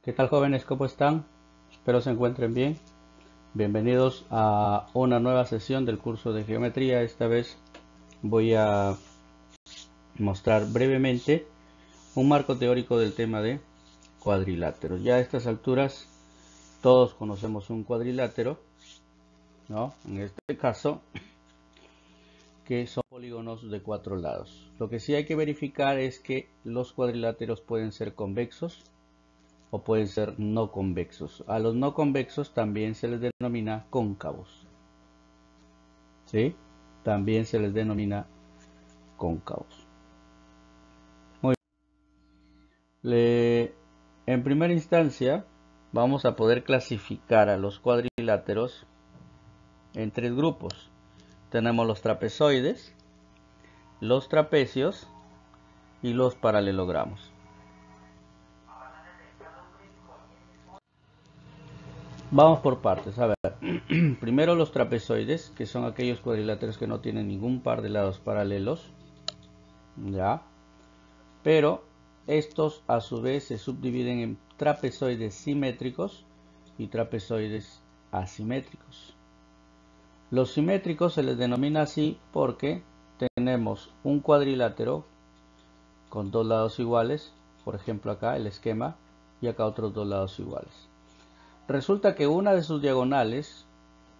¿Qué tal, jóvenes? ¿Cómo están? Espero se encuentren bien. Bienvenidos a una nueva sesión del curso de geometría. Esta vez voy a mostrar brevemente un marco teórico del tema de cuadriláteros. Ya a estas alturas todos conocemos un cuadrilátero, ¿no? En este caso, que son polígonos de 4 lados. Lo que sí hay que verificar es que los cuadriláteros pueden ser convexos o pueden ser no convexos. A los no convexos también se les denomina cóncavos. ¿Sí? También se les denomina cóncavos. Muy bien. En primera instancia, vamos a poder clasificar a los cuadriláteros en 3 grupos. Tenemos los trapezoides, los trapecios y los paralelogramos. Vamos por partes. A ver, primero los trapezoides, que son aquellos cuadriláteros que no tienen ningún par de lados paralelos. ¿Ya? Pero estos a su vez se subdividen en trapezoides simétricos y trapezoides asimétricos. Los simétricos se les denomina así porque tenemos un cuadrilátero con 2 lados iguales, por ejemplo acá el esquema, y acá otros 2 lados iguales. Resulta que una de sus diagonales,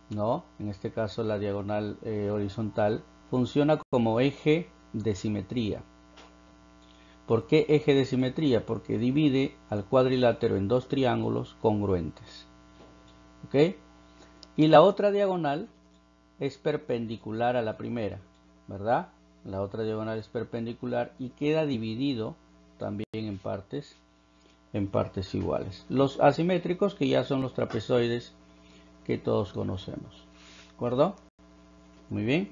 ¿no? En este caso la diagonal horizontal, funciona como eje de simetría. ¿Por qué eje de simetría? Porque divide al cuadrilátero en 2 triángulos congruentes. ¿Ok? Y la otra diagonal es perpendicular a la primera, ¿verdad? La otra diagonal es perpendicular y queda dividido también en partes iguales. Los asimétricos, que ya son los trapezoides que todos conocemos. ¿De acuerdo? Muy bien.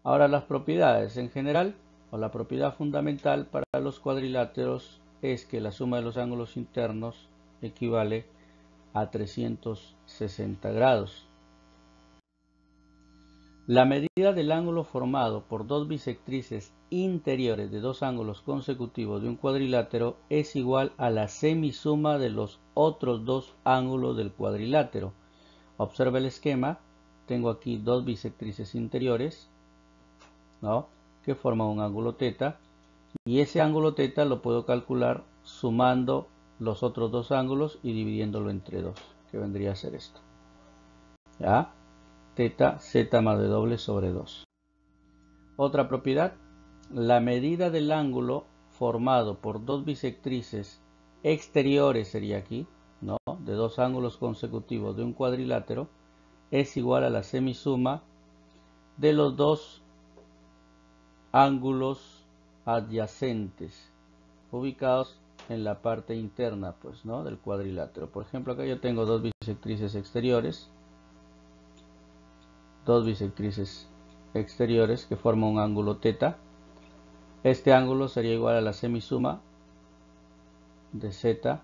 Ahora las propiedades. En general, o la propiedad fundamental para los cuadriláteros es que la suma de los ángulos internos equivale a 360 grados. La medida del ángulo formado por dos bisectrices interiores de dos ángulos consecutivos de un cuadrilátero es igual a la semisuma de los otros dos ángulos del cuadrilátero. Observa el esquema. Tengo aquí dos bisectrices interiores, ¿no? Que forman un ángulo θ, y ese ángulo θ lo puedo calcular sumando los otros dos ángulos y dividiéndolo entre 2, que vendría a ser esto. ¿Ya? Θ, z más w sobre 2. Otra propiedad, la medida del ángulo formado por dos bisectrices exteriores sería aquí, ¿no? De dos ángulos consecutivos de un cuadrilátero es igual a la semisuma de los dos ángulos adyacentes ubicados en la parte interna, pues, ¿no? Del cuadrilátero. Por ejemplo, acá yo tengo dos bisectrices exteriores, que forman un ángulo θ. Este ángulo sería igual a la semisuma de z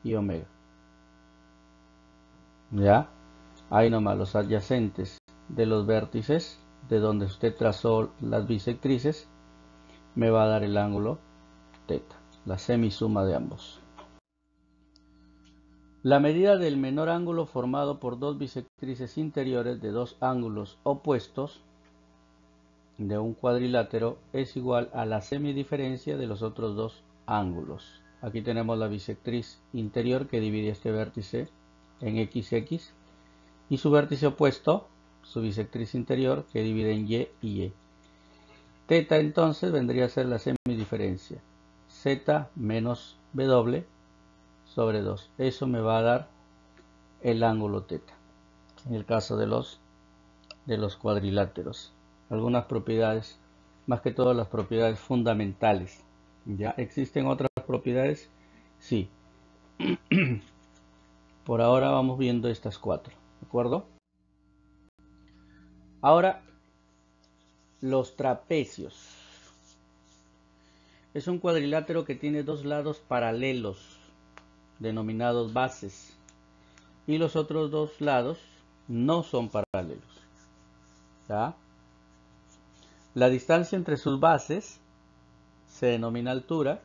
y omega. ¿Ya? Ahí nomás los adyacentes de los vértices de donde usted trazó las bisectrices me va a dar el ángulo θ, la semisuma de ambos. La medida del menor ángulo formado por dos bisectrices interiores de dos ángulos opuestos de un cuadrilátero es igual a la semidiferencia de los otros dos ángulos. Aquí tenemos la bisectriz interior que divide este vértice en XX y su vértice opuesto, su bisectriz interior, que divide en Y y Y. θ entonces vendría a ser la semidiferencia, Z menos W sobre 2. Eso me va a dar el ángulo θ, en el caso de los cuadriláteros. Algunas propiedades, más que todo las propiedades fundamentales. ¿Ya existen otras propiedades? Sí. Por ahora vamos viendo estas 4, ¿de acuerdo? Ahora, los trapecios. Es un cuadrilátero que tiene dos lados paralelos, denominados bases, y los otros dos lados no son paralelos. ¿Ya? La distancia entre sus bases se denomina altura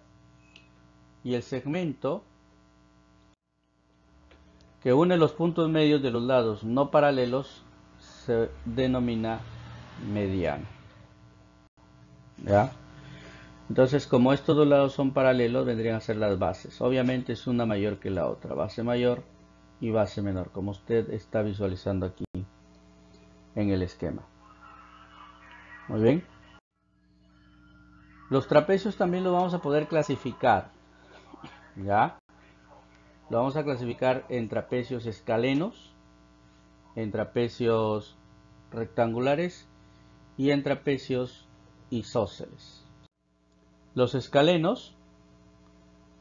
y el segmento que une los puntos medios de los lados no paralelos se denomina mediana. ¿Ya? Entonces, como estos dos lados son paralelos, vendrían a ser las bases. Obviamente es una mayor que la otra, base mayor y base menor, como usted está visualizando aquí en el esquema. Muy bien. Los trapecios también los vamos a poder clasificar. ¿Ya? Lo vamos a clasificar en trapecios escalenos, en trapecios rectangulares y en trapecios isósceles. Los escalenos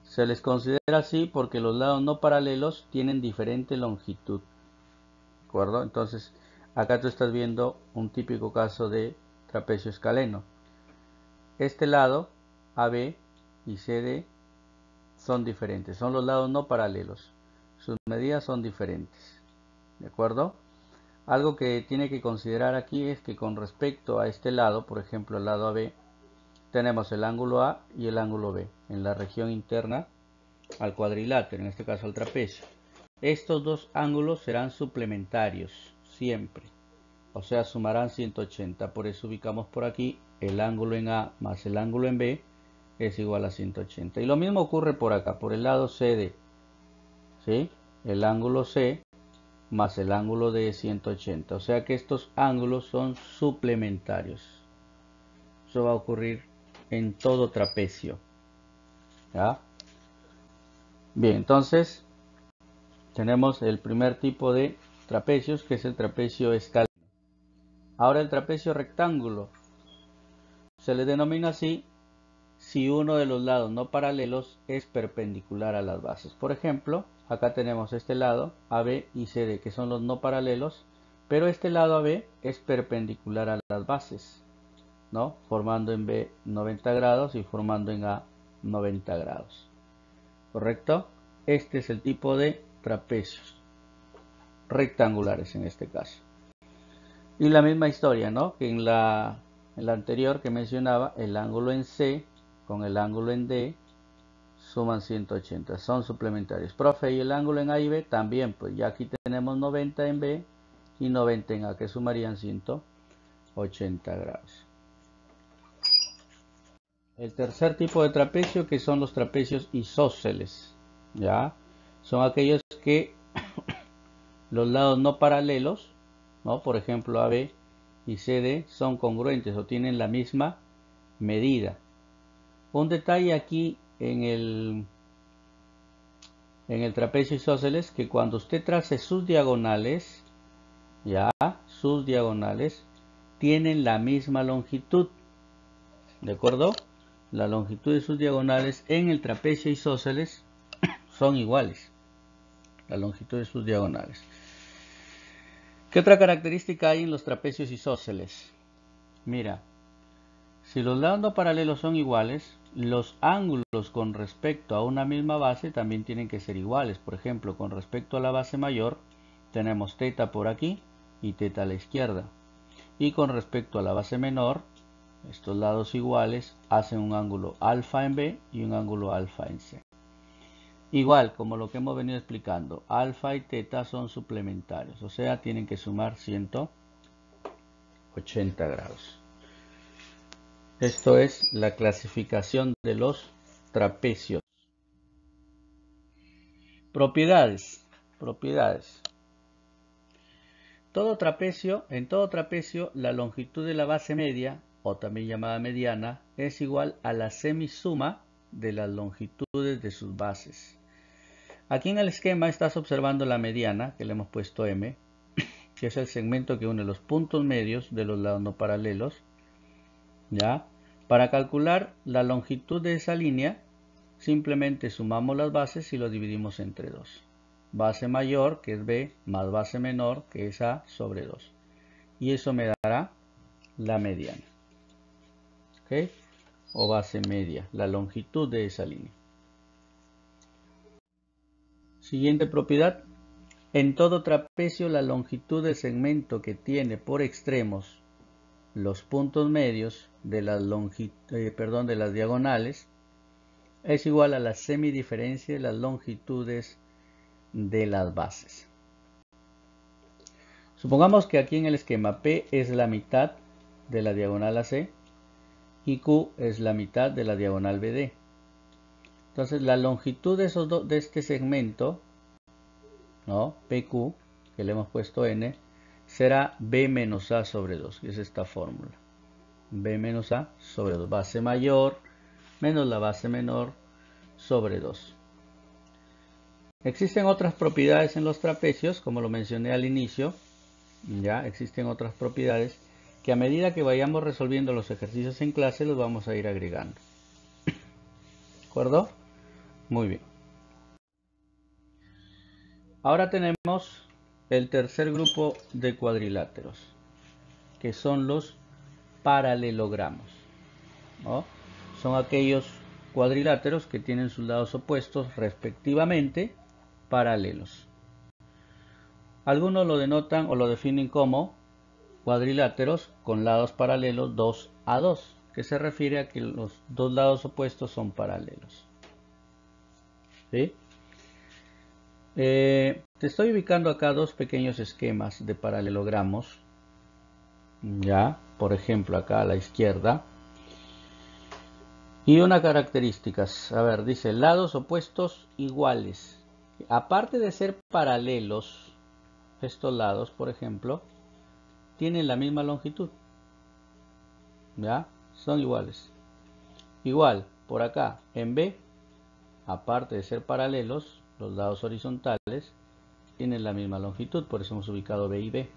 se les considera así porque los lados no paralelos tienen diferente longitud. ¿De acuerdo? Entonces, acá tú estás viendo un típico caso de trapecio escaleno. Este lado, AB y CD, son diferentes. Son los lados no paralelos. Sus medidas son diferentes. ¿De acuerdo? Algo que tiene que considerar aquí es que con respecto a este lado, por ejemplo el lado AB, tenemos el ángulo A y el ángulo B en la región interna al cuadrilátero, en este caso al trapecio. Estos dos ángulos serán suplementarios siempre, o sea sumarán 180. Por eso ubicamos por aquí el ángulo en A más el ángulo en B es igual a 180. Y lo mismo ocurre por acá, por el lado CD, ¿sí? El ángulo C más el ángulo de 180, o sea que estos ángulos son suplementarios. Eso va a ocurrir en todo trapecio. ¿Ya? Bien, entonces tenemos el primer tipo de trapecios, que es el trapecio escaleno. Ahora el trapecio rectángulo se le denomina así si uno de los lados no paralelos es perpendicular a las bases. Por ejemplo, acá tenemos este lado AB y CD, que son los no paralelos, pero este lado AB es perpendicular a las bases, ¿no? Formando en B 90 grados y formando en A 90 grados. ¿Correcto? Este es el tipo de trapecios rectangulares en este caso. Y la misma historia, ¿no? Que en la anterior que mencionaba, el ángulo en C con el ángulo en D suman 180, son suplementarios. Profe, y el ángulo en A y B también, pues ya aquí tenemos 90 en B y 90 en A, que sumarían 180 grados. El tercer tipo de trapecio, que son los trapecios isósceles, ¿ya? Son aquellos que los lados no paralelos, ¿no? Por ejemplo, AB y CD son congruentes o tienen la misma medida. Un detalle aquí en el trapecio isósceles, que cuando usted trace sus diagonales, ya, sus diagonales tienen la misma longitud, ¿de acuerdo? La longitud de sus diagonales en el trapecio isósceles son iguales, la longitud de sus diagonales. ¿Qué otra característica hay en los trapecios isósceles? Mira, si los lados no paralelos son iguales, los ángulos con respecto a una misma base también tienen que ser iguales. Por ejemplo, con respecto a la base mayor, tenemos θ por aquí y θ a la izquierda. Y con respecto a la base menor, estos lados iguales hacen un ángulo alfa en B y un ángulo alfa en C. Igual, como lo que hemos venido explicando, alfa y θ son suplementarios, o sea, tienen que sumar 180 grados. Esto es la clasificación de los trapecios. Propiedades. En todo trapecio, la longitud de la base media, o también llamada mediana, es igual a la semisuma de las longitudes de sus bases. Aquí en el esquema estás observando la mediana, que le hemos puesto M, que es el segmento que une los puntos medios de los lados no paralelos. ¿Ya? Para calcular la longitud de esa línea, simplemente sumamos las bases y lo dividimos entre 2. Base mayor, que es B, más base menor, que es A, sobre 2. Y eso me dará la mediana. ¿Ok? O base media, la longitud de esa línea. Siguiente propiedad. En todo trapecio, la longitud del segmento que tiene por extremos los puntos medios de las diagonales es igual a la semidiferencia de las longitudes de las bases. Supongamos que aquí en el esquema P es la mitad de la diagonal AC y Q es la mitad de la diagonal BD. Entonces la longitud de este segmento, ¿no? PQ, que le hemos puesto N, será B menos A sobre 2, que es esta fórmula. B menos A sobre 2, base mayor menos la base menor sobre 2. Existen otras propiedades en los trapecios, como lo mencioné al inicio. Ya existen otras propiedades que a medida que vayamos resolviendo los ejercicios en clase los vamos a ir agregando. ¿De acuerdo? Muy bien. Ahora tenemos el tercer grupo de cuadriláteros, que son los paralelogramos, ¿no? Son aquellos cuadriláteros que tienen sus lados opuestos respectivamente paralelos. Algunos lo denotan o lo definen como cuadriláteros con lados paralelos 2 a 2, que se refiere a que los dos lados opuestos son paralelos. ¿Sí? Te estoy ubicando acá dos pequeños esquemas de paralelogramos. Ya, por ejemplo, acá a la izquierda. Y una característica, a ver, dice lados opuestos iguales. Aparte de ser paralelos, estos lados, por ejemplo, tienen la misma longitud. ¿Ya? Son iguales. Igual, por acá, en B, aparte de ser paralelos, los lados horizontales tienen la misma longitud, por eso hemos ubicado B y B.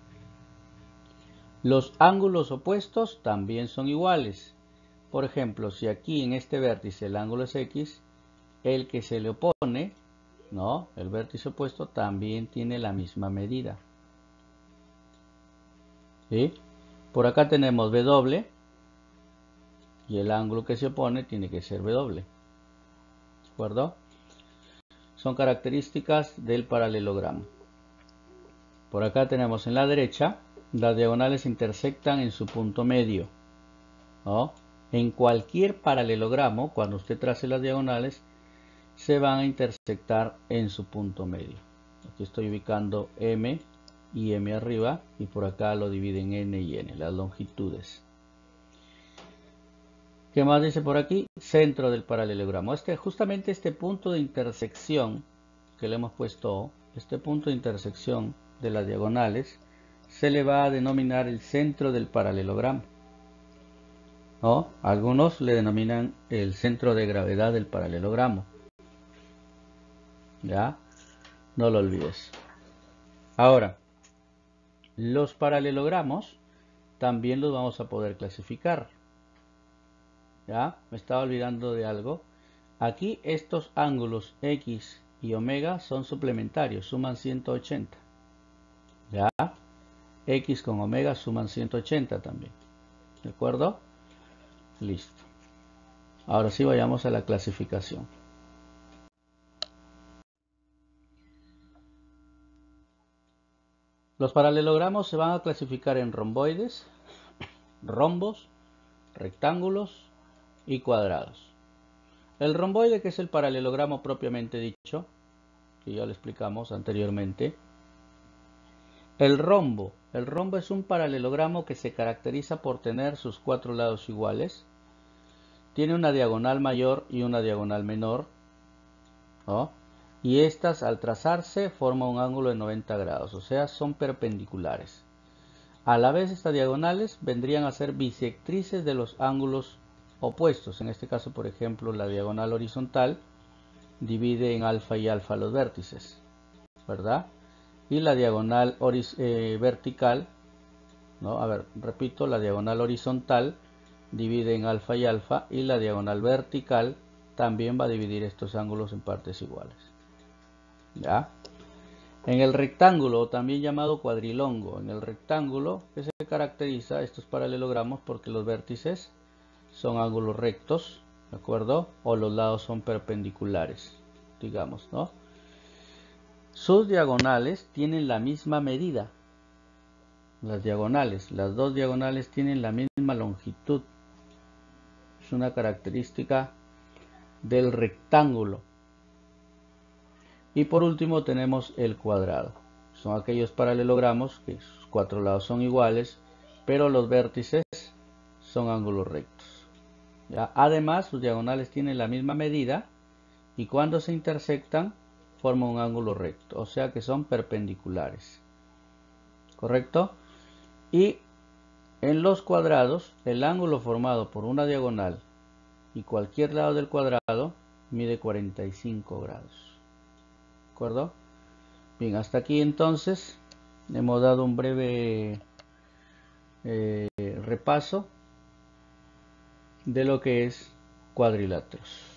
Los ángulos opuestos también son iguales. Por ejemplo, si aquí en este vértice el ángulo es X, el que se le opone, ¿no? El vértice opuesto también tiene la misma medida. ¿Sí? Por acá tenemos W y el ángulo que se opone tiene que ser W. ¿De acuerdo? Son características del paralelogramo. Por acá tenemos en la derecha, las diagonales intersectan en su punto medio, ¿no? En cualquier paralelogramo, cuando usted trace las diagonales, se van a intersectar en su punto medio. Aquí estoy ubicando M y M arriba, y por acá lo dividen N y N, las longitudes. ¿Qué más dice por aquí? Centro del paralelogramo. Justamente este punto de intersección que le hemos puesto, este punto de intersección de las diagonales, se le va a denominar el centro del paralelogramo. ¿No? Algunos le denominan el centro de gravedad del paralelogramo. ¿Ya? No lo olvides. Ahora, los paralelogramos también los vamos a poder clasificar. ¿Ya? Me estaba olvidando de algo. Aquí estos ángulos X y omega son suplementarios, suman 180. ¿Ya? X con omega suman 180 también. ¿De acuerdo? Listo. Ahora sí vayamos a la clasificación. Los paralelogramos se van a clasificar en romboides, rombos, rectángulos y cuadrados. El romboide, que es el paralelogramo propiamente dicho, que ya lo explicamos anteriormente. El rombo es un paralelogramo que se caracteriza por tener sus cuatro lados iguales. Tiene una diagonal mayor y una diagonal menor, ¿no? Y estas al trazarse forman un ángulo de 90 grados, o sea, son perpendiculares. A la vez estas diagonales vendrían a ser bisectrices de los ángulos opuestos. En este caso, por ejemplo, la diagonal horizontal divide en alfa y alfa los vértices, ¿verdad? Y la diagonal vertical, ¿no? A ver, repito, la diagonal horizontal divide en alfa y alfa, y la diagonal vertical también va a dividir estos ángulos en partes iguales. ¿Ya? En el rectángulo, también llamado cuadrilongo, en el rectángulo que se caracteriza estos paralelogramos porque los vértices son ángulos rectos, ¿de acuerdo? O los lados son perpendiculares, digamos, ¿no? Sus diagonales tienen la misma medida. Las diagonales, las dos diagonales tienen la misma longitud. Es una característica del rectángulo. Y por último tenemos el cuadrado. Son aquellos paralelogramos que sus cuatro lados son iguales, pero los vértices son ángulos rectos. ¿Ya? Además, sus diagonales tienen la misma medida y cuando se intersectan forman un ángulo recto, o sea que son perpendiculares. ¿Correcto? Y en los cuadrados, el ángulo formado por una diagonal y cualquier lado del cuadrado mide 45 grados. ¿De acuerdo? Bien, hasta aquí entonces hemos dado un breve repaso de lo que es cuadriláteros.